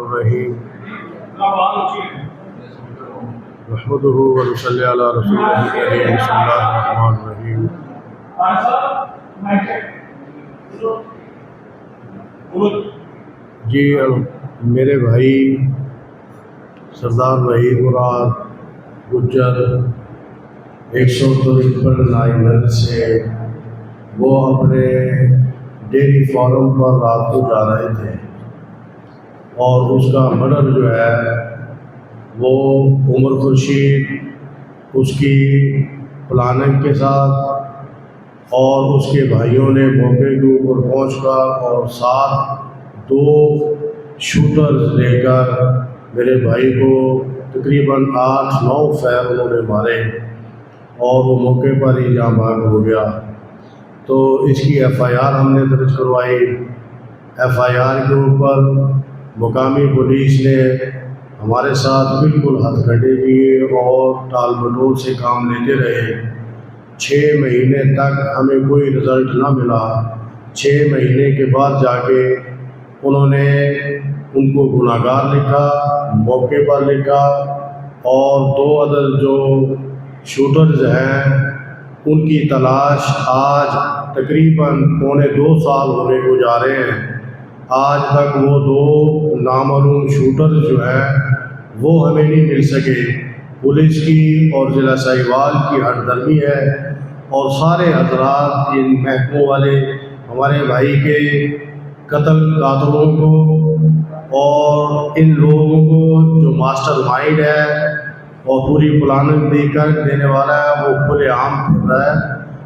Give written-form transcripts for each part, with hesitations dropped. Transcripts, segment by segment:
الرحیم نحمدہ ونصلی علی رسولہ الکریم بسم اللہ الرحمن الرحیم۔ جی میرے بھائی سردار وحید مراد گجر 153 سے وہ اپنے ڈیری فارم پر رات کو جا رہے تھے اور اس کا مرڈر جو ہے وہ عمر خورشید اس کی پلاننگ کے ساتھ اور اس کے بھائیوں نے موقع کے اوپر پہنچ کر اور ساتھ 2 شوٹرز لے کر میرے بھائی کو تقریباً 8-9 فیر انہوں نے مارے اور وہ موقع پر ہی جاں بحق ہو گیا۔ تو اس کی ایف آئی آر ہم نے درج کروائی۔ ایف آئی آر کے اوپر مقامی پولیس نے ہمارے ساتھ بالکل ہتھ کنڈے کیے اور ٹال مٹول سے کام لیتے رہے۔ 6 مہینے تک ہمیں کوئی رزلٹ نہ ملا۔ 6 مہینے کے بعد جا کے انہوں نے ان کو گناہ گار لکھا، موقع پر لکھا اور 2 عدد جو شوٹرز ہیں ان کی تلاش آج تقریباً 2.25 سال ہونے کو جا رہے ہیں۔ آج تک وہ 2 نامعلوم شوٹرز جو ہیں وہ ہمیں نہیں مل سکے۔ پولیس کی اور ضلع سہیوال کی ہمدردی ہے اور سارے حضرات ان محکموں والے ہمارے بھائی کے قاتلوں کو اور ان لوگوں کو جو ماسٹر مائنڈ ہے اور پوری پلاننگ دینے والا ہے وہ کھلے عام پھر رہا ہے،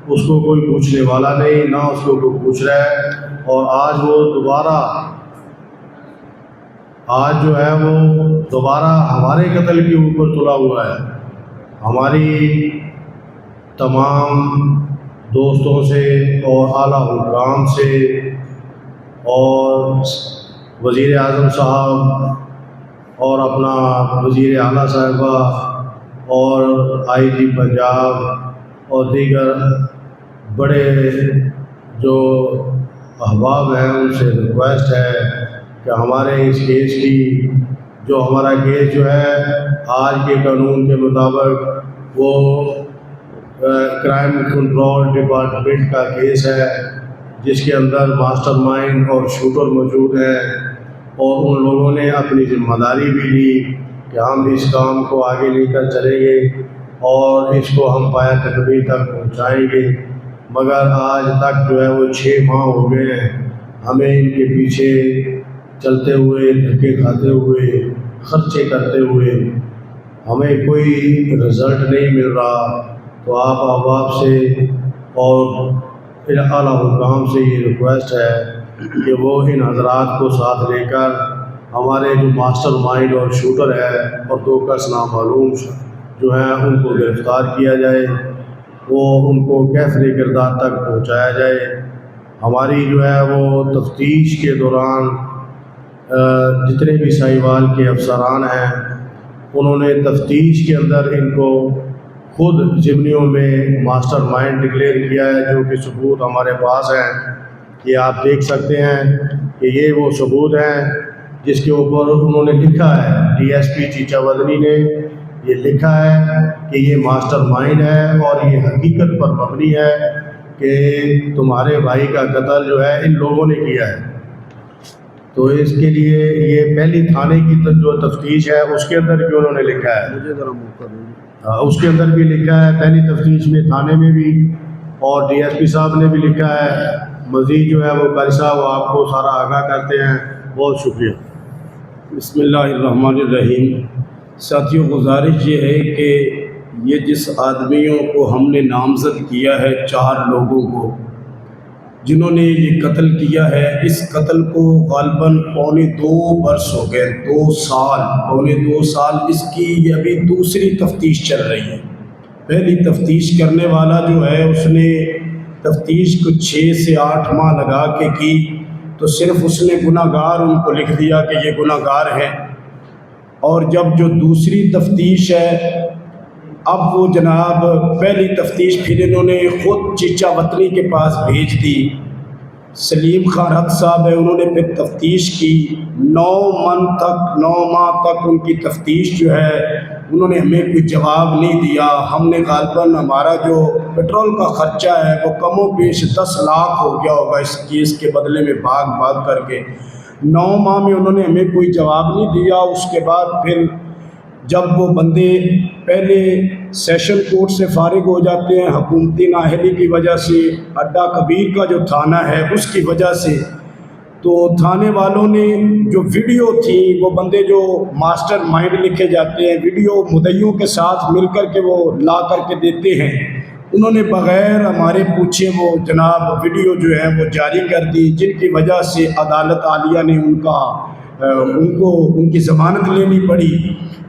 اس کو کوئی پوچھنے والا نہیں، نہ اس کو کوئی پوچھ رہا ہے۔ اور آج جو ہے وہ دوبارہ ہمارے قتل کے اوپر تلا ہوا ہے۔ ہماری تمام دوستوں سے اور اعلیٰ حکام سے اور وزیر اعظم صاحب اور اپنا وزیر اعلیٰ صاحبہ اور آئی جی پنجاب اور دیگر بڑے جو احباب ہیں ان سے ریکویسٹ ہے کہ ہمارے اس کیس کی جو ہمارا کیس جو ہے آج کے قانون کے مطابق وہ کرائم کنٹرول ڈپارٹمنٹ کا کیس ہے، جس کے اندر ماسٹر مائنڈ اور شوٹر موجود ہیں اور ان لوگوں نے اپنی ذمہ داری بھی لی کہ ہم اس کام کو آگے لے کر چلیں گے اور اس کو ہم پایہ تکمیل تک پہنچائیں گے۔ مگر آج تک جو ہے وہ 6 ماہ ہو گئے ہیں ہمیں ان کے پیچھے چلتے ہوئے، دھکے کھاتے ہوئے، خرچے کرتے ہوئے، ہمیں کوئی رزلٹ نہیں مل رہا۔ تو آپ احباب سے اور اعلیٰ حکام سے یہ ریکویسٹ ہے کہ وہ ان حضرات کو ساتھ لے کر ہمارے جو ماسٹر مائنڈ اور شوٹر ہے اور 2 کس نامعلوم جو ہیں ان کو گرفتار کیا جائے، وہ ان کو کیفر کردار تک پہنچایا جائے۔ ہماری جو ہے وہ تفتیش کے دوران جتنے بھی سہیوال کے افسران ہیں انہوں نے تفتیش کے اندر ان کو خود ضمنیوں میں ماسٹر مائنڈ ڈکلیئر کیا ہے، جو کہ ثبوت ہمارے پاس ہیں۔ یہ آپ دیکھ سکتے ہیں کہ یہ وہ ثبوت ہیں جس کے اوپر انہوں نے لکھا ہے، ڈی ایس پی چیچا ودنی نے یہ لکھا ہے کہ یہ ماسٹر مائنڈ ہے اور یہ حقیقت پر مبنی ہے کہ تمہارے بھائی کا قتل جو ہے ان لوگوں نے کیا ہے۔ تو اس کے لیے یہ پہلی تھانے کی جو تفتیش ہے اس کے اندر بھی انہوں نے لکھا ہے، اس کے اندر بھی لکھا ہے، پہلی تفتیش میں تھانے میں بھی اور ڈی ایس پی صاحب نے بھی لکھا ہے۔ مزید جو ہے وہ قاری صاحب وہ آپ کو سارا آگاہ کرتے ہیں۔ بہت شکریہ۔ بسم اللہ الرحمن الرحیم۔ ساتھیوں، گزارش یہ ہے کہ یہ جس آدمیوں کو ہم نے نامزد کیا ہے 4 لوگوں کو جنہوں نے یہ قتل کیا ہے، اس قتل کو غالباً 2.25 برس ہو گئے، 2 سال، 2.25 سال اس کی یہ ابھی دوسری تفتیش چل رہی ہے۔ پہلی تفتیش کرنے والا جو ہے اس نے تفتیش کو 6 سے 8 ماہ لگا کے کی، تو صرف اس نے گناہ گار ان کو لکھ دیا کہ یہ گناہ گار ہیں۔ اور جب جو دوسری تفتیش ہے اب وہ جناب پہلی تفتیش پھر انہوں نے خود چیچا وطنی کے پاس بھیج دی سلیم خان حق صاحب ہے، انہوں نے پھر تفتیش کی 9 ماہ تک ان کی تفتیش جو ہے انہوں نے ہمیں کوئی جواب نہیں دیا۔ ہم نے غالباً ہمارا جو پیٹرول کا خرچہ ہے وہ کم و بیش 10 لاکھ ہو گیا ہوگا اس کیس کے بدلے میں بھاگ کر کے۔ 9 ماہ میں انہوں نے ہمیں کوئی جواب نہیں دیا۔ اس کے بعد پھر جب وہ بندے پہلے سیشن کورٹ سے فارغ ہو جاتے ہیں حکومتی نااہلی کی وجہ سے، اڈا کبیر کا جو تھانہ ہے اس کی وجہ سے، تو تھانے والوں نے جو ویڈیو تھی، وہ بندے جو ماسٹر مائنڈ لکھے جاتے ہیں، ویڈیو مدعیوں کے ساتھ مل کر کے وہ لا کر کے دیتے ہیں، انہوں نے بغیر ہمارے پوچھے وہ جناب ویڈیو جو ہے وہ جاری کر دی، جن کی وجہ سے عدالت عالیہ نے ان کی ضمانت لینی پڑی۔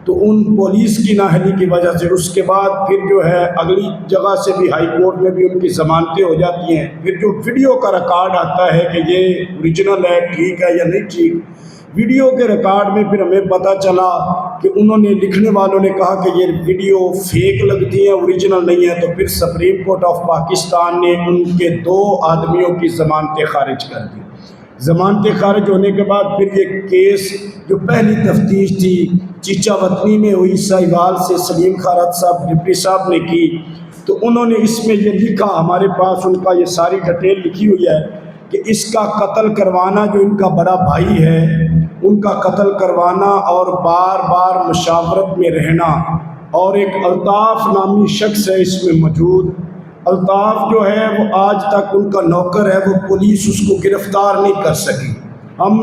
تو ان پولیس کی نااہلی کی وجہ سے اس کے بعد پھر جو ہے اگلی جگہ سے بھی ہائی کورٹ میں بھی ان کی ضمانتیں ہو جاتی ہیں۔ پھر جو ویڈیو کا ریکارڈ آتا ہے کہ یہ اوریجنل ہے، ٹھیک ہے یا نہیں ٹھیک، ویڈیو کے ریکارڈ میں پھر ہمیں پتہ چلا کہ انہوں نے لکھنے والوں نے کہا کہ یہ ویڈیو فیک لگتی ہے، اوریجنل نہیں ہے۔ تو پھر سپریم کورٹ آف پاکستان نے ان کے 2 آدمیوں کی ضمانتیں خارج کر دی۔ ضمانتیں خارج ہونے کے بعد پھر یہ کیس جو پہلی تفتیش تھی چیچا وطنی میں ہوئی، ساہیوال سے سلیم خان صاحب ڈپٹی صاحب نے کی، تو انہوں نے اس میں یہ لکھا، ہمارے پاس ان کا یہ ساری ڈیٹیل لکھی ہوئی ہے کہ اس کا قتل کروانا جو ان کا بڑا بھائی ہے، ان کا قتل کروانا اور بار بار مشاورت میں رہنا، اور ایک الطاف نامی شخص ہے اس میں موجود۔ الطاف جو ہے وہ آج تک ان کا نوکر ہے، وہ پولیس اس کو گرفتار نہیں کر سکی۔ ہم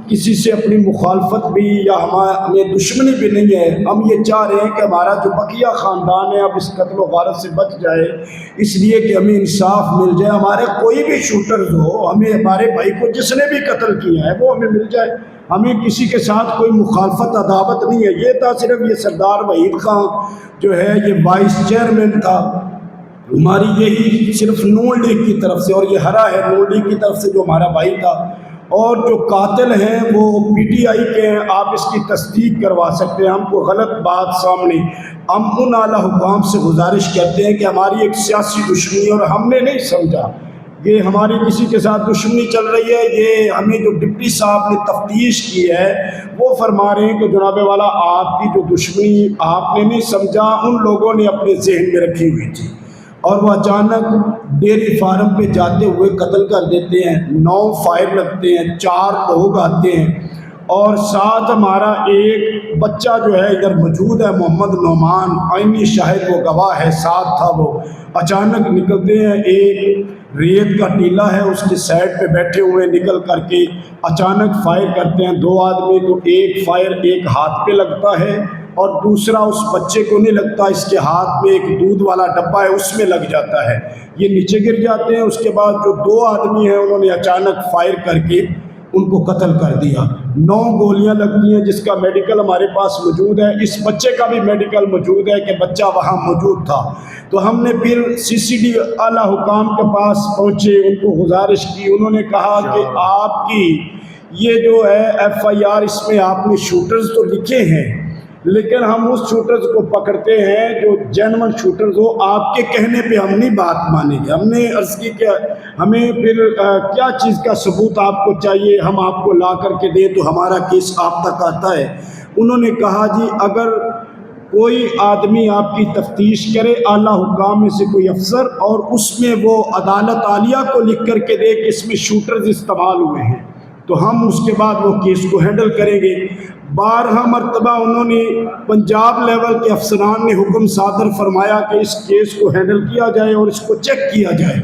کسی سے اپنی مخالفت بھی یا ہمیں دشمنی بھی نہیں ہے، ہم یہ چاہ رہے ہیں کہ ہمارا جو بقیہ خاندان ہے اب اس قتل و غارت سے بچ جائے، اس لیے کہ ہمیں انصاف مل جائے، ہمارے کوئی بھی شوٹرز ہو، ہمیں ہمارے بھائی کو جس نے بھی قتل کیا ہے وہ ہمیں مل جائے، ہمیں کسی کے ساتھ کوئی مخالفت عداوت نہیں ہے۔ یہ تھا صرف یہ سردار وحید خان جو ہے یہ وائس چیئرمین تھا، ہماری یہی صرف نون لیگ کی طرف سے، اور یہ ہرا ہے نون لیگ کی طرف سے جو ہمارا بھائی تھا، اور جو قاتل ہیں وہ پی ٹی آئی کے ہیں، آپ اس کی تصدیق کروا سکتے ہیں، ہم کو غلط بات سامنے، ہم ان اعلیٰ حکام سے گزارش کرتے ہیں کہ ہماری ایک سیاسی دشمنی اور ہم نے نہیں سمجھا کہ ہماری کسی کے ساتھ دشمنی چل رہی ہے، یہ ہمیں جو ڈپٹی صاحب نے تفتیش کی ہے وہ فرما رہے ہیں کہ جناب والا آپ کی جو دشمنی آپ نے نہیں سمجھا، ان لوگوں نے اپنے ذہن میں رکھی ہوئی تھی، اور وہ اچانک ڈیری فارم پہ جاتے ہوئے قتل کر دیتے ہیں، 9 فائر لگتے ہیں، 4 لوگ آتے ہیں، اور ساتھ ہمارا ایک بچہ جو ہے ادھر موجود ہے محمد نعمان، عینی شاہد وہ گواہ ہے، ساتھ تھا وہ، اچانک نکلتے ہیں، ایک ریت کا ٹیلا ہے اس کے سائڈ پہ بیٹھے ہوئے، نکل کر کے اچانک فائر کرتے ہیں 2 آدمی، تو ایک فائر ایک ہاتھ پہ لگتا ہے اور دوسرا اس بچے کو نہیں لگتا، اس کے ہاتھ میں ایک دودھ والا ڈبہ ہے اس میں لگ جاتا ہے، یہ نیچے گر جاتے ہیں۔ اس کے بعد جو 2 آدمی ہیں انہوں نے اچانک فائر کر کے ان کو قتل کر دیا، 9 گولیاں لگتی ہیں، جس کا میڈیکل ہمارے پاس موجود ہے، اس بچے کا بھی میڈیکل موجود ہے کہ بچہ وہاں موجود تھا۔ تو ہم نے پھر CCD اعلیٰ حکام کے پاس پہنچے، ان کو گزارش کی، انہوں نے کہا کہ آپ کی یہ جو ہے FIR اس میں آپ نے شوٹرز تو لکھے ہیں، لیکن ہم اس شوٹرز کو پکڑتے ہیں جو جینون شوٹرز ہو، آپ کے کہنے پہ ہم نہیں بات مانیں گے۔ ہم نے عرض کی کہ ہمیں پھر کیا چیز کا ثبوت آپ کو چاہیے، ہم آپ کو لا کر کے دیں تو ہمارا کیس آپ تک آتا ہے۔ انہوں نے کہا جی اگر کوئی آدمی آپ کی تفتیش کرے، اعلیٰ حکام میں سے کوئی افسر، اور اس میں وہ عدالت عالیہ کو لکھ کر کے دے کہ اس میں شوٹرز استعمال ہوئے ہیں، تو ہم اس کے بعد وہ کیس کو ہینڈل کریں گے۔ 12 مرتبہ انہوں نے پنجاب لیول کے افسران نے حکم صادر فرمایا کہ اس کیس کو ہینڈل کیا جائے اور اس کو چیک کیا جائے،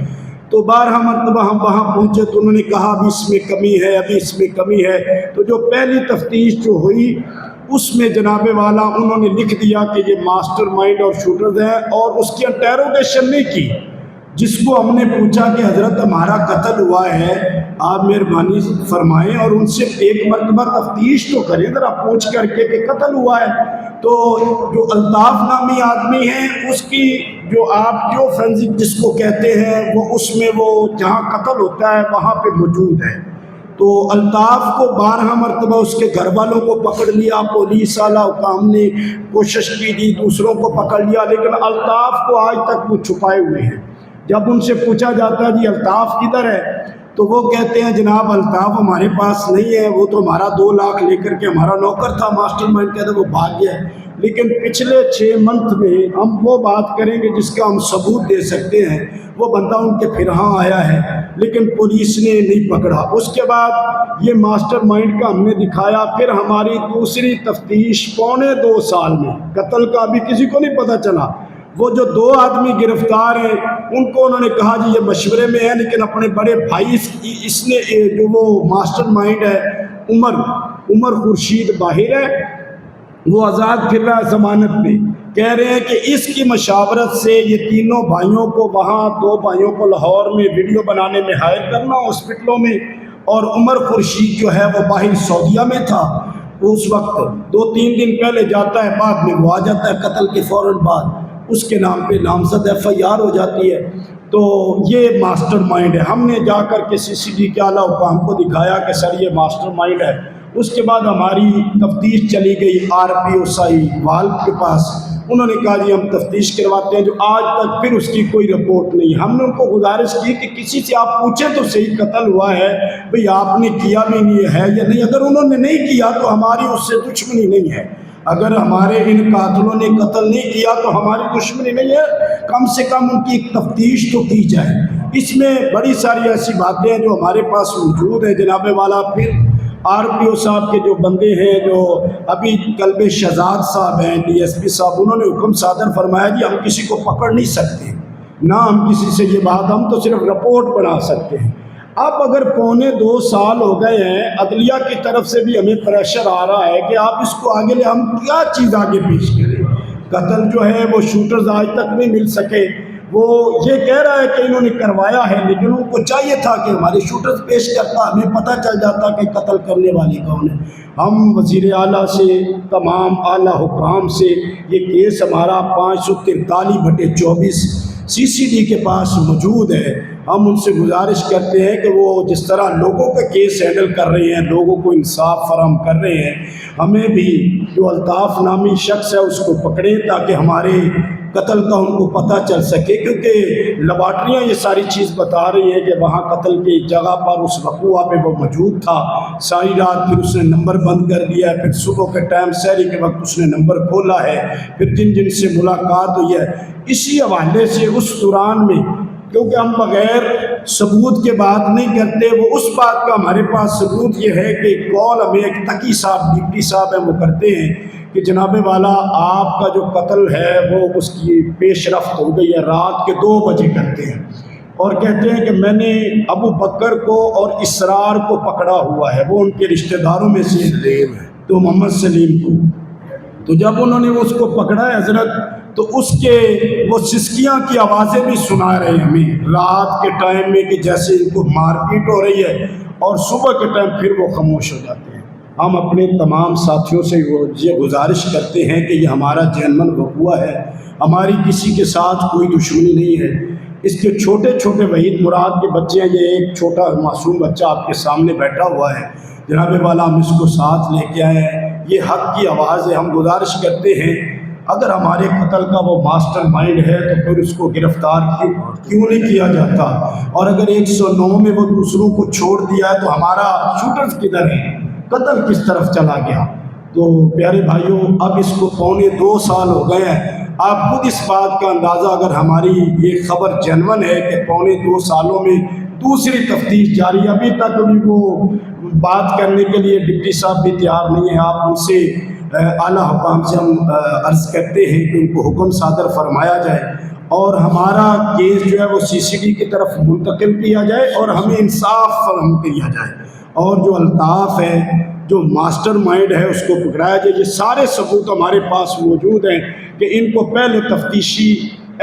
تو 12 مرتبہ ہم وہاں پہنچے تو انہوں نے کہا ابھی اس میں کمی ہے، ابھی اس میں کمی ہے۔ تو جو پہلی تفتیش جو ہوئی اس میں جناب والا انہوں نے لکھ دیا کہ یہ ماسٹر مائنڈ اور شوٹرز ہیں، اور اس کی انٹیروگیشن نہیں کی۔ جس کو ہم نے پوچھا کہ حضرت ہمارا قتل ہوا ہے، آپ مہربانی فرمائیں اور ان سے ایک مرتبہ تفتیش تو کریں ذرا پوچھ کر کے کہ قتل ہوا ہے، تو جو الطاف نامی آدمی ہیں اس کی جو آپ جو فورینسک جس کو کہتے ہیں وہ اس میں وہ جہاں قتل ہوتا ہے وہاں پہ موجود ہے، تو الطاف کو 12 مرتبہ اس کے گھر والوں کو پکڑ لیا، پولیس اعلیٰ حکام نے کوشش کی تھی، دوسروں کو پکڑ لیا، لیکن الطاف کو آج تک وہ چھپائے ہوئے ہیں۔ جب ان سے پوچھا جاتا ہے جی الطاف کدھر ہے تو وہ کہتے ہیں جناب الطاف ہمارے پاس نہیں ہے، وہ تو ہمارا 2 لاکھ لے کر کے ہمارا نوکر تھا ماسٹر مائنڈ کہتے وہ بھاگ گیا ہے۔ لیکن پچھلے 6 منتھ میں ہم وہ بات کریں گے جس کا ہم ثبوت دے سکتے ہیں، وہ بندہ ان کے پھر ہاں آیا ہے لیکن پولیس نے نہیں پکڑا۔ اس کے بعد یہ ماسٹر مائنڈ کا ہم نے دکھایا، پھر ہماری دوسری تفتیش 2.25 سال میں قتل کا ابھی کسی کو نہیں پتہ چلا۔ وہ جو 2 آدمی گرفتار ہیں ان کو انہوں نے کہا جی یہ مشورے میں ہے، لیکن اپنے بڑے بھائی اس نے جو وہ ماسٹر مائنڈ ہے عمر خورشید باہر ہے، وہ آزاد پھر رہا ہے ضمانت میں، کہہ رہے ہیں کہ اس کی مشاورت سے یہ تینوں بھائیوں کو وہاں 2 بھائیوں کو لاہور میں ویڈیو بنانے میں ہائر کرنا ہاسپٹلوں میں، اور عمر خورشید جو ہے وہ باہر سعودیہ میں تھا، وہ اس وقت 2-3 دن پہلے جاتا ہے، بعد میں وہ آ جاتا ہے قتل کے فوراً بعد، اس کے نام پہ نامزد FIR ہو جاتی ہے۔ تو یہ ماسٹر مائنڈ ہے۔ ہم نے جا کر کے CCD کے اعلیٰ حکام کو دکھایا کہ سر یہ ماسٹر مائنڈ ہے۔ اس کے بعد ہماری تفتیش چلی گئی RPO سائی والد کے پاس، انہوں نے کہا جی ہم تفتیش کرواتے ہیں، جو آج تک پھر اس کی کوئی رپورٹ نہیں۔ ہم نے ان کو گزارش کی کہ کسی سے آپ پوچھیں تو صحیح قتل ہوا ہے بھئی آپ نے کیا بھی نہیں ہے یا نہیں، اگر انہوں نے نہیں کیا تو ہماری اس سے دشمنی نہیں ہے، اگر ہمارے ان قاتلوں نے قتل نہیں کیا تو ہماری دشمنی نہیں ہے، کم سے کم ان کی ایک تفتیش تو کی جائے۔ اس میں بڑی ساری ایسی باتیں ہیں جو ہمارے پاس موجود ہیں جناب والا۔ پھر RPO صاحب کے جو بندے ہیں، جو ابھی کلب شہزاد صاحب ہیں DSP صاحب، انہوں نے حکم صادر فرمایا جی ہم کسی کو پکڑ نہیں سکتے، نہ ہم کسی سے یہ بات، ہم تو صرف رپورٹ بنا سکتے ہیں۔ اب اگر 2.25 سال ہو گئے ہیں، عدلیہ کی طرف سے بھی ہمیں پریشر آ رہا ہے کہ آپ اس کو آگے لے، ہم کیا چیز آگے پیش کریں؟ قتل جو ہے وہ شوٹرز آج تک نہیں مل سکے، وہ یہ کہہ رہا ہے کہ انہوں نے کروایا ہے، لیکن ان کو چاہیے تھا کہ ہمارے شوٹرز پیش کرتا، ہمیں پتہ چل جاتا کہ قتل کرنے والی کون ہے۔ ہم وزیر اعلیٰ سے، تمام اعلیٰ حکام سے، یہ کیس ہمارا 543/24 CCD کے پاس موجود ہے، ہم ان سے گزارش کرتے ہیں کہ وہ جس طرح لوگوں کا کیس ہینڈل کر رہے ہیں، لوگوں کو انصاف فراہم کر رہے ہیں، ہمیں بھی جو الطاف نامی شخص ہے اس کو پکڑیں تاکہ ہمارے قتل کا ان کو پتہ چل سکے، کیونکہ لیبارٹریاں یہ ساری چیز بتا رہی ہیں کہ وہاں قتل کی جگہ پر اس وقوع پہ وہ موجود تھا، ساری رات پھر اس نے نمبر بند کر دیا ہے، پھر صبح کے ٹائم سحری کے وقت اس نے نمبر کھولا ہے، پھر جن جن سے ملاقات ہوئی ہے، اسی حوالے سے اس دوران میں، کیونکہ ہم بغیر ثبوت کے بات نہیں کرتے، وہ اس بات کا ہمارے پاس ثبوت یہ ہے کہ کال ہمیں ایک تقی صاحب ڈپٹی صاحب ہیں وہ کرتے ہیں کہ جناب والا آپ کا جو قتل ہے وہ اس کی پیش رفت ہو گئی ہے، رات کے 2 بجے کرتے ہیں، اور کہتے ہیں کہ میں نے ابو بکر کو اور اسرار کو پکڑا ہوا ہے، وہ ان کے رشتہ داروں میں سے تو محمد سلیم کو، تو جب انہوں نے اس کو پکڑا ہے حضرت، تو اس کے وہ سسکیاں کی آوازیں بھی سنا رہے ہیں ہمیں رات کے ٹائم میں کہ جیسے ان کو مار پیٹ ہو رہی ہے، اور صبح کے ٹائم پھر وہ خاموش ہو جاتے ہیں۔ ہم اپنے تمام ساتھیوں سے یہ گزارش کرتے ہیں کہ یہ ہمارا جینون وقوع ہے، ہماری کسی کے ساتھ کوئی دشمنی نہیں ہے۔ اس کے چھوٹے چھوٹے وحید مراد کے بچے ہیں، یہ ایک چھوٹا معصوم بچہ آپ کے سامنے بیٹھا ہوا ہے جناب والا، ہم اس کو ساتھ لے کے آئے ہیں، یہ حق کی آواز ہے۔ ہم گزارش کرتے ہیں اگر ہمارے قتل کا وہ ماسٹر مائنڈ ہے تو پھر اس کو گرفتار کیوں نہیں کیا جاتا، اور اگر 109 میں وہ دوسروں کو چھوڑ دیا ہے تو ہمارا شوٹرز کدھر ہے، قتل کس طرف چلا گیا؟ تو پیارے بھائیوں، اب اس کو 2.25 سال ہو گئے ہیں، آپ خود اس بات کا اندازہ، اگر ہماری یہ خبر جنون ہے کہ 2.25 سالوں میں دوسری تفتیش جاری، ابھی تک بھی وہ بات کرنے کے لیے ڈپٹی صاحب بھی تیار نہیں ہیں۔ آپ ان سے اعلیٰ حکام سے ہم عرض کرتے ہیں کہ ان کو حکم صادر فرمایا جائے اور ہمارا کیس جو ہے وہ CCD کی طرف منتقل کیا جائے اور ہمیں انصاف فراہم کیا جائے، اور جو الطاف ہے، جو ماسٹر مائنڈ ہے، اس کو پکڑایا جائے۔ یہ سارے ثبوت ہمارے پاس موجود ہیں کہ ان کو پہلے تفتیشی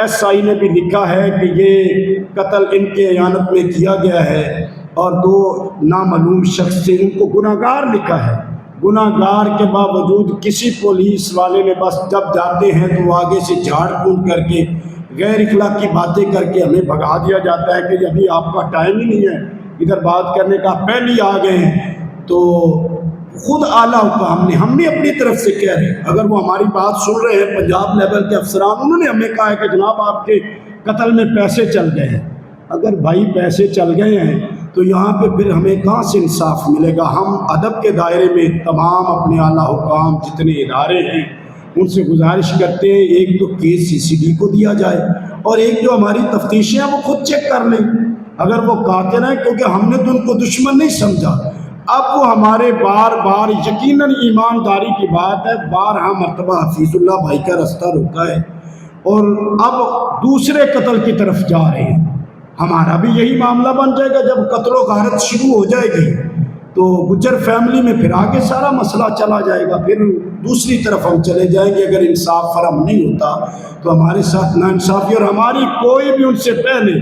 SI نے بھی لکھا ہے کہ یہ قتل ان کے اعانت میں کیا گیا ہے، اور 2 نامعلوم شخص سے ان کو گناہ گار لکھا ہے۔ گناہ گار کے باوجود کسی پولیس والے نے بس جب جاتے ہیں تو وہ آگے سے جھاڑ پھونک کر کے غیر اخلاقی باتیں کر کے ہمیں بھگا دیا جاتا ہے کہ ابھی آپ کا ٹائم ہی نہیں ہے ادھر بات کرنے کا، پہلے آ گئے ہیں۔ تو خود اعلیٰ حکام نے، ہم نے اپنی طرف سے کہہ رہے ہیں، اگر وہ ہماری بات سن رہے ہیں، پنجاب لیول کے افسران، انہوں نے ہمیں کہا ہے کہ جناب آپ کے قتل میں پیسے چل گئے ہیں۔ اگر بھائی پیسے چل گئے ہیں تو یہاں پہ پھر ہمیں کہاں سے انصاف ملے گا؟ ہم ادب کے دائرے میں تمام اپنے اعلیٰ حکام جتنے ادارے ہیں ان سے گزارش کرتے ہیں، ایک تو کیس CCD کو دیا جائے اور ایک جو ہماری تفتیشیں ہیں وہ خود چیک کر لیں اگر وہ قاتل ہیں، کیونکہ ہم نے تو ان کو دشمن نہیں سمجھا۔ اب وہ ہمارے بار بار یقیناً ایمانداری کی بات ہے، بارہا مرتبہ حفیظ اللہ بھائی کا راستہ روکا ہے اور اب دوسرے قتل کی طرف جا رہے ہیں۔ ہمارا بھی یہی معاملہ بن جائے گا جب قتل و غارت شروع ہو جائے گی تو گجر فیملی میں پھر آگے سارا مسئلہ چلا جائے گا، پھر دوسری طرف ہم چلے جائیں گے۔ اگر انصاف فراہم نہیں ہوتا تو ہمارے ساتھ ناانصافی، اور ہماری کوئی بھی ان سے پہلے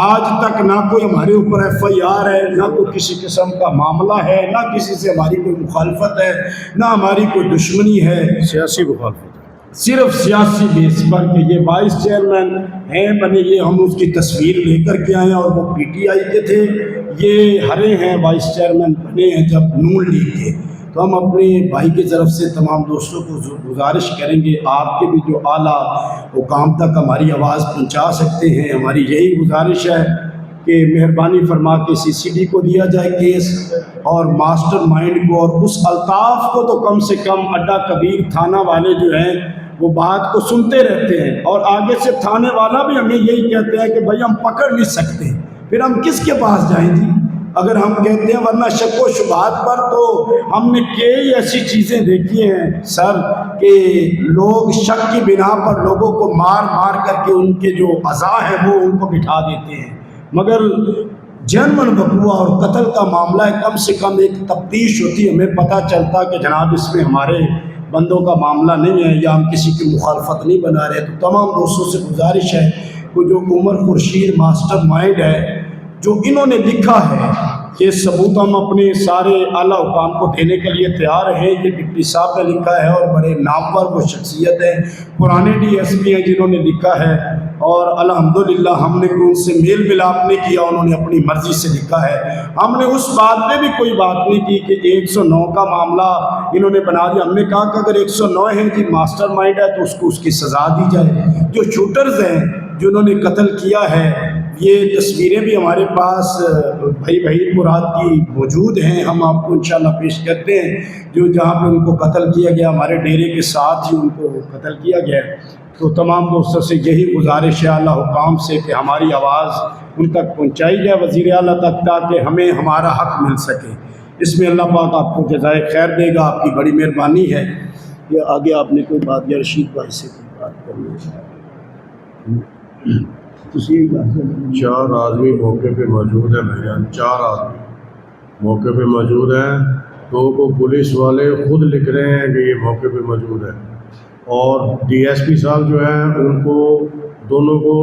آج تک نہ کوئی ہمارے اوپر FIR ہے، نہ کوئی کسی قسم کا معاملہ ہے، نہ کسی سے ہماری کوئی مخالفت ہے، نہ ہماری کوئی دشمنی ہے، سیاسی مخالفت، صرف سیاسی بیس پر کہ یہ وائس چیئرمین ہیں بنے، یہ ہم اس کی تصویر لے کر کے آئے ہیں اور وہ PTI کے تھے، یہ ہرے ہیں وائس چیئرمین بنے ہیں جب نون لیگ کے۔ تو ہم اپنے بھائی کی طرف سے تمام دوستوں کو گزارش کریں گے، آپ کے بھی جو اعلیٰ حکام تک ہماری آواز پہنچا سکتے ہیں، ہماری یہی گزارش ہے کہ مہربانی فرما کے CCD کو دیا جائے کیس، اور ماسٹر مائنڈ کو اور اس الطاف کو تو کم سے کم اڈا کبیر تھانہ والے جو ہیں وہ بات کو سنتے رہتے ہیں، اور آگے سے تھانے والا بھی ہمیں یہی کہتے ہیں کہ بھائی ہم پکڑ نہیں سکتے، پھر ہم کس کے پاس جائیں جی؟ اگر ہم کہتے ہیں، ورنہ شک و شبہات پر تو ہم نے کئی ایسی چیزیں دیکھی ہیں سر کہ لوگ شک کی بنا پر لوگوں کو مار مار کر کے ان کے جو اعضاء ہیں وہ ان کو بٹھا دیتے ہیں، مگر جرمن وقوع اور قتل کا معاملہ ہے، کم سے کم ایک تفتیش ہوتی، ہمیں پتہ چلتا کہ جناب اس میں ہمارے بندوں کا معاملہ نہیں ہے یا ہم کسی کی مخالفت نہیں بنا رہے۔ تو تمام دوستوں سے گزارش ہے کہ جو عمر خورشید ماسٹر مائنڈ ہے، جو انہوں نے لکھا ہے، یہ ثبوت ہم اپنے سارے اعلیٰ حکام کو دینے کے لیے تیار ہیں۔ یہ ڈپٹی صاحب نے لکھا ہے اور بڑے نامور وہ شخصیت ہے، پرانے DSP ہیں جنہوں نے لکھا ہے، اور الحمدللہ ہم نے ان سے میل ملاپ نہیں کیا، انہوں نے اپنی مرضی سے لکھا ہے۔ ہم نے اس بات پہ بھی کوئی بات نہیں کی کہ 109 کا معاملہ انہوں نے بنا دیا۔ ہم نے کہا کہ اگر 109 ہے جی ماسٹر مائنڈ ہے تو اس کو اس کی سزا دی جائے۔ جو شوٹرز ہیں جنہوں نے قتل کیا ہے، یہ تصویریں بھی ہمارے پاس بھائی وحید مراد کی موجود ہیں، ہم آپ کو انشاءاللہ پیش کرتے ہیں، جو جہاں پہ ان کو قتل کیا گیا، ہمارے ڈیرے کے ساتھ ہی ان کو قتل کیا گیا ہے۔ تو تمام دوستوں سے یہی گزارش ہے اعلیٰ حکام سے کہ ہماری آواز ان تک پہنچائی جائے، وزیر اعلیٰ تک، تاکہ ہمیں ہمارا حق مل سکے۔ اس میں اللہ پاک آپ کو جزائے خیر دے گا، آپ کی بڑی مہربانی ہے۔ یہ آگے آپ نے کوئی بات یا رشید بھائی سے کوئی بات کرنی ہے؟ 4 آدمی موقع پہ موجود ہیں بھائی جان، 4 آدمی موقع پہ موجود ہیں، تو پولیس والے خود لکھ رہے ہیں کہ یہ موقع پہ موجود ہے، اور DSP صاحب جو ہیں ان کو دونوں کو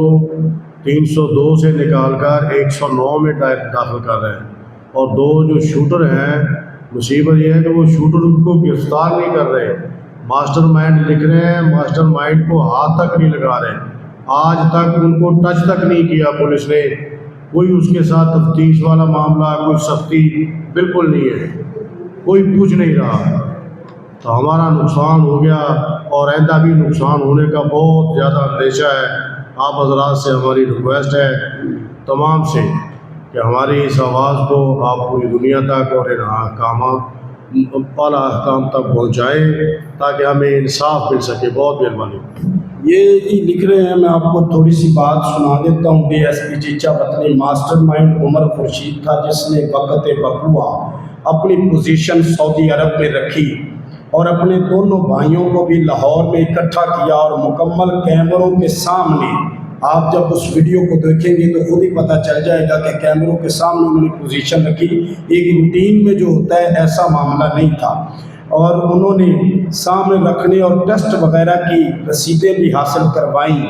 302 سے نکال کر 109 میں داخل کر رہے ہیں، اور 2 جو شوٹر ہیں، مصیبت یہ ہے کہ وہ شوٹر ان کو گرفتار نہیں کر رہے، ماسٹر مائنڈ لکھ رہے ہیں، ماسٹر مائنڈ کو ہاتھ تک نہیں لگا رہے، آج تک ان کو ٹچ تک نہیں کیا پولیس نے، کوئی اس کے ساتھ تفتیش والا معاملہ، کوئی سختی بالکل نہیں ہے، کوئی پوچھ نہیں رہا۔ تو ہمارا نقصان ہو گیا، اور آئندہ بھی نقصان ہونے کا بہت زیادہ اندیشہ ہے۔ آپ حضرات سے ہماری ریکویسٹ ہے تمام سے کہ ہماری اس آواز کو آپ پوری دنیا تک اور ان اعلیٰ احکام تک پہنچائیں تاکہ ہمیں انصاف مل سکے۔ بہت مہربانی۔ یہ لکھ رہے ہیں، میں آپ کو تھوڑی سی بات سنا دیتا ہوں۔ DSP چیچا وطنی ماسٹر مائنڈ عمر خورشید تھا، جس نے وقت وقوع اپنی پوزیشن سعودی عرب میں رکھی اور اپنے دونوں بھائیوں کو بھی لاہور میں اکٹھا کیا، اور مکمل کیمروں کے سامنے، آپ جب اس ویڈیو کو دیکھیں گے تو خود ہی پتہ چل جائے گا کہ کیمروں کے سامنے انہوں نے پوزیشن رکھی۔ ایک روٹین میں جو ہوتا ہے ایسا معاملہ نہیں تھا، اور انہوں نے سامنے رکھنے اور ٹیسٹ وغیرہ کی رسیدیں بھی حاصل کروائیں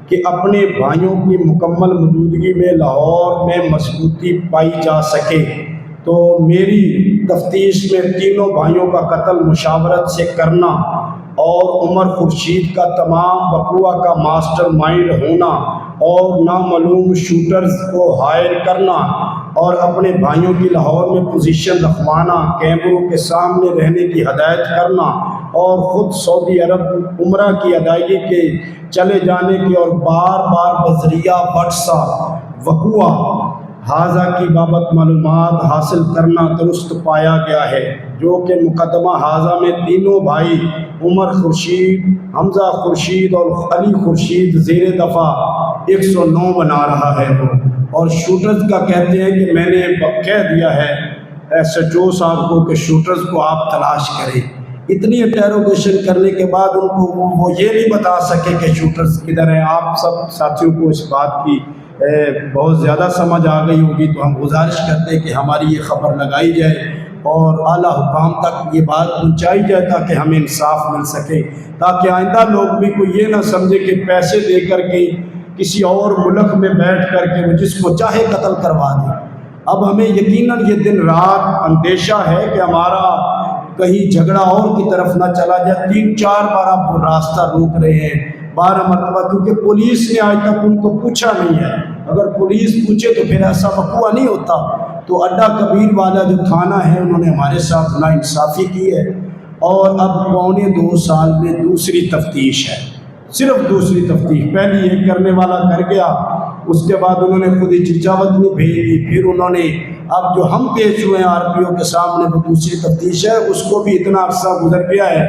کہ اپنے بھائیوں کی مکمل موجودگی میں لاہور میں مضبوطی پائی جا سکے۔ تو میری تفتیش میں تینوں بھائیوں کا قتل مشاورت سے کرنا، اور عمر خورشید کا تمام وقوع کا ماسٹر مائنڈ ہونا، اور نامعلوم شوٹرز کو ہائر کرنا، اور اپنے بھائیوں کی لاہور میں پوزیشن رکھوانا، کیمروں کے سامنے رہنے کی ہدایت کرنا، اور خود سعودی عرب عمرہ کی ادائیگی کے چلے جانے کی اور بار بار بذریعہ واٹسپ وقوع حاضہ کی بابت معلومات حاصل کرنا درست پایا گیا ہے، جو کہ مقدمہ حاضہ میں تینوں بھائی عمر خورشید، حمزہ خورشید اور علی خورشید زیر دفعہ 109 بنا رہا ہے اور شوٹرز کا کہتے ہیں کہ میں نے کہہ دیا ہے ایس ایچ او صاحب کو کہ شوٹرز کو آپ تلاش کریں۔ اتنی انٹیروگیشن کرنے کے بعد ان کو وہ یہ نہیں بتا سکے کہ شوٹرز کدھر ہیں۔ آپ سب ساتھیوں کو اس بات کی بہت زیادہ سمجھ آ گئی ہوگی، تو ہم گزارش کرتے ہیں کہ ہماری یہ خبر لگائی جائے اور اعلیٰ حکام تک یہ بات پہنچائی جائے تاکہ ہمیں انصاف مل سکے، تاکہ آئندہ لوگ بھی کوئی یہ نہ سمجھے کہ پیسے دے کر کے کسی اور ملک میں بیٹھ کر کے وہ جس کو چاہے قتل کروا دے۔ اب ہمیں یقیناً یہ دن رات اندیشہ ہے کہ ہمارا کہیں جھگڑا اور کی طرف نہ چلا جائے۔ 3-4 بار آپ وہ راستہ روک رہے ہیں، 12 مرتبہ، کیونکہ پولیس نے آج تک ان کو پوچھا نہیں ہے۔ اگر پولیس پوچھے تو پھر ایسا وقوع نہیں ہوتا۔ تو اڈا کبیر والا جو تھانہ ہے انہوں نے ہمارے ساتھ ناانصافی کی ہے، اور اب 2.25 سال میں دوسری تفتیش ہے، صرف دوسری تفتیش۔ پہلی ایک کرنے والا کر گیا، اس کے بعد انہوں نے خود ہی چچاوت میں بھیج دی، پھر انہوں نے اب جو ہم پیش ہوئے ہیں آر پی او کے سامنے وہ دوسری تفتیش ہے، اس کو بھی اتنا عرصہ گزر گیا ہے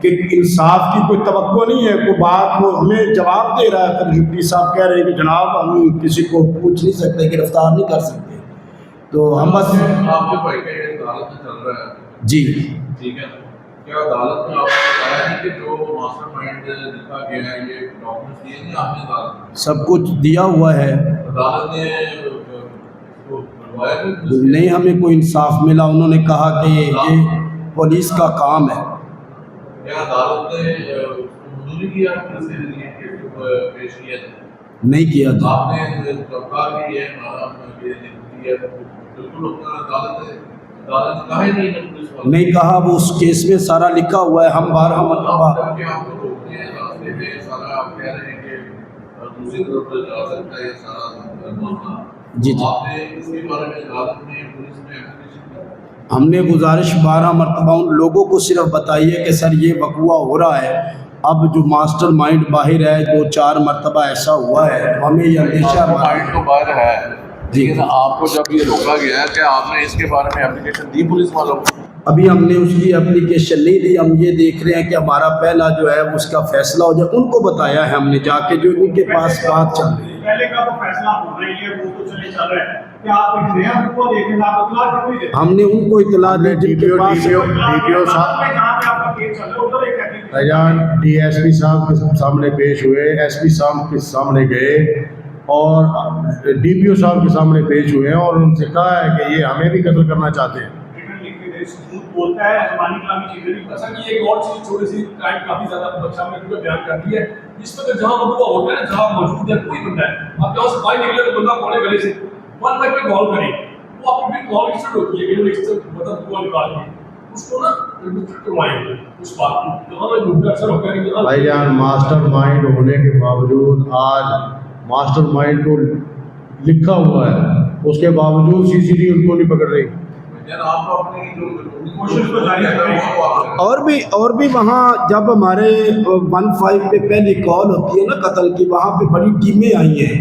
کہ انصاف کی کوئی توقع نہیں ہے، کوئی بات وہ ہمیں جواب دے رہا ہے۔ ڈپٹی صاحب کہہ رہے ہیں کہ جناب ہم کسی کو پوچھ نہیں سکتے، گرفتار نہیں کر سکتے، تو ہم بس آپ کے بھائی کا عدالت میں چل رہا ہے جی ٹھیک ہے، کیا عدالت میں آپ کو بتایا ہے کہ جو ماسٹر مائنڈ لکھا گیا ہے یہ ڈاکومنٹس دیے نہیں آپ نے عدالت میں؟ سب کچھ دیا ہوا ہے، عدالت نے نہیں ہمیں کوئی انصاف ملا۔ انہوں نے کہا کہ یہ پولیس کا کام ہے۔ کیا عدالت نے منظوری کیا پیش کیا نہیں کیا تھا، آپ نے کہا کہ یہ بالکل عدالت نے کہا ہی نہیں، نہیں کہا، وہ اس کیس میں سارا لکھا ہوا ہے۔ ہم 12 مرتبہ آپ کو روکتے ہیں راستے میں، سارا آپ کہہ رہے ہیں کہ دوسری طرف جا سکتا ہے سارا معاملہ۔ جی جی، آپ نے اس کے بارے میں عدالت میں پولیس میں اپلیکیشن کی؟ ہم نے گزارش 12 مرتبہ ان لوگوں کو صرف بتائی ہے کہ سر یہ وقوع ہو رہا ہے، اب جو ماسٹر مائنڈ باہر ہے 2-4 مرتبہ ایسا ہوا ہے، تو ہمیں یہ اندیشہ مائنڈ تو باہر ہے، لیکن آپ کو جب یہ روکا گیا ہے کہ آپ نے اس کے بارے میں اپلیکیشن دی پولیس والوں کو؟ ابھی ہم نے اس کی اپلیکیشن نہیں دی، ہم یہ دیکھ رہے ہیں کہ ہمارا پہلا جو ہے اس کا فیصلہ ہو جائے۔ ان کو بتایا ہے ہم نے جا کے جو ان کے پاس بات چل رہی ہے، پہلے کا وہ فیصلہ ہو رہی ہے وہ تو چل رہا ہے کہ آپ ایک نیا کو دیکھیں آپ اطلاع کیوں نہیں دیتے؟ ہم نے ان کو اطلاع دی جن کے پاس ڈی پی او صاحب جہاں پہ آپ کا کیس چل رہا ہے ادھر ایک ایجان ڈی ایس پی صاحب کے سامنے پیش ہوئے، ایس پی صاحب کے سامنے گئے اور ڈی پی او صاحب کے سامنے پیش ہوئے ہیں، اور ان سے کہا ہے کہ یہ ہمیں بھی قتل کرنا چاہتے ہیں۔ بولتا ہے زبانی کلامی چیزیں نہیں پسند۔ یہ ایک اور چیز چھوٹی سی کرائم کافی زیادہ بچہ میں کیونکہ بیان کرتی ہے، اس میں جہاں وقوع ہوتا ہے جہاں موجود ہے کوئی بندہ ہے، آپ جہاں سے باہر نکلے تو بندہ کھولے گلے سے 1 منٹ میں کال کریں، وہ آپ کی کال اسٹارٹ ہوتی ہے کہ مطلب کال نکال کے اس کو نا کروائیں اس بات کو، جہاں میں جھوٹ اکثر ہوتا ہے کہ بھائی جان ماسٹر مائنڈ ہونے کے باوجود آج ماسٹر مائنڈ کو لکھا ہوا ہے، اس کے باوجود سی سی ٹی ان کو نہیں پکڑ رہی۔ آپ کو اپنی جو کوشش کو جاری رکھیں۔ اور بھی وہاں جب ہمارے 15 پہ پہلی کال ہوتی ہے نا قتل کی، وہاں پہ بڑی ٹیمیں آئی ہیں،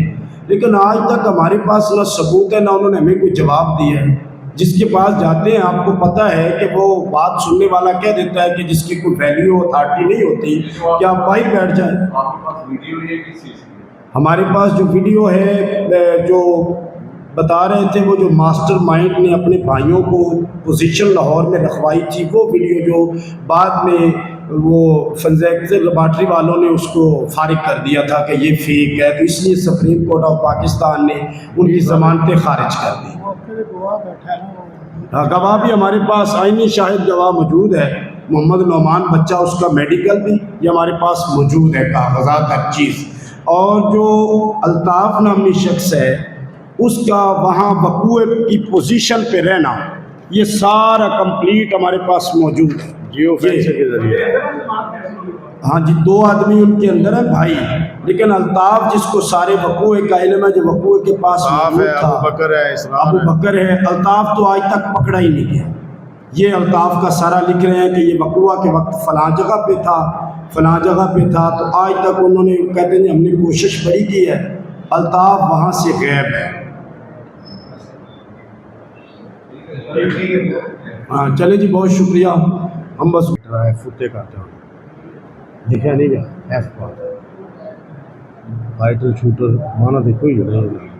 لیکن آج تک ہمارے پاس نہ ثبوت ہے نہ انہوں نے ہمیں کوئی جواب دیا ہے۔ جس کے پاس جاتے ہیں آپ کو پتہ ہے کہ وہ بات سننے والا کہہ دیتا ہے کہ جس کی کوئی ویلیو اتھارٹی نہیں ہوتی کہ آپ باہر بیٹھ جائیں۔ آپ کے پاس ویڈیو یہ کس چیز کی؟ ہمارے پاس جو ویڈیو ہے جو بتا رہے تھے، وہ جو ماسٹر مائنڈ نے اپنے بھائیوں کو پوزیشن لاہور میں رکھوائی تھی، وہ ویڈیو جو بعد میں وہ فنزیکٹر لیبارٹری والوں نے اس کو فارغ کر دیا تھا کہ یہ فیک ہے، تو اس لیے سپریم کورٹ آف پاکستان نے ان کی ضمانتیں خارج کر دی۔ گواہ بھی ہمارے پاس آئینی شاہد گواہ موجود ہے، محمد نعمان بچہ، اس کا میڈیکل بھی یہ ہمارے پاس موجود ہے، کاغذات ہر چیز۔ اور جو الطاف نامی شخص ہے اس کا وہاں وقوع کی پوزیشن پہ رہنا، یہ سارا کمپلیٹ ہمارے پاس موجود ہے جیو فینسر کے ذریعے۔ ہاں جی، 2 آدمی ان کے اندر ہیں بھائی، لیکن الطاف جس کو سارے وقوع کا علم ہے، جو وقوع کے پاس موجود تھا، ابو بکر ہے، اسلام ابو بکر ہے، الطاف تو آج تک پکڑا ہی نہیں گیا۔ یہ الطاف کا سارا لکھ رہے ہیں کہ یہ وقوع کے وقت فلاں جگہ پہ تھا، فلاں جگہ پہ تھا، تو آج تک انہوں نے کہتے ہیں ہم نے کوشش بڑی کی ہے، الطاف وہاں سے غائب ہے۔ ہاں چلے جی، بہت شکریہ، ہم بس فتے کا لکھا نہیں گیا ایف کا ٹائٹل شوٹر مانا دیکھو ہی نہیں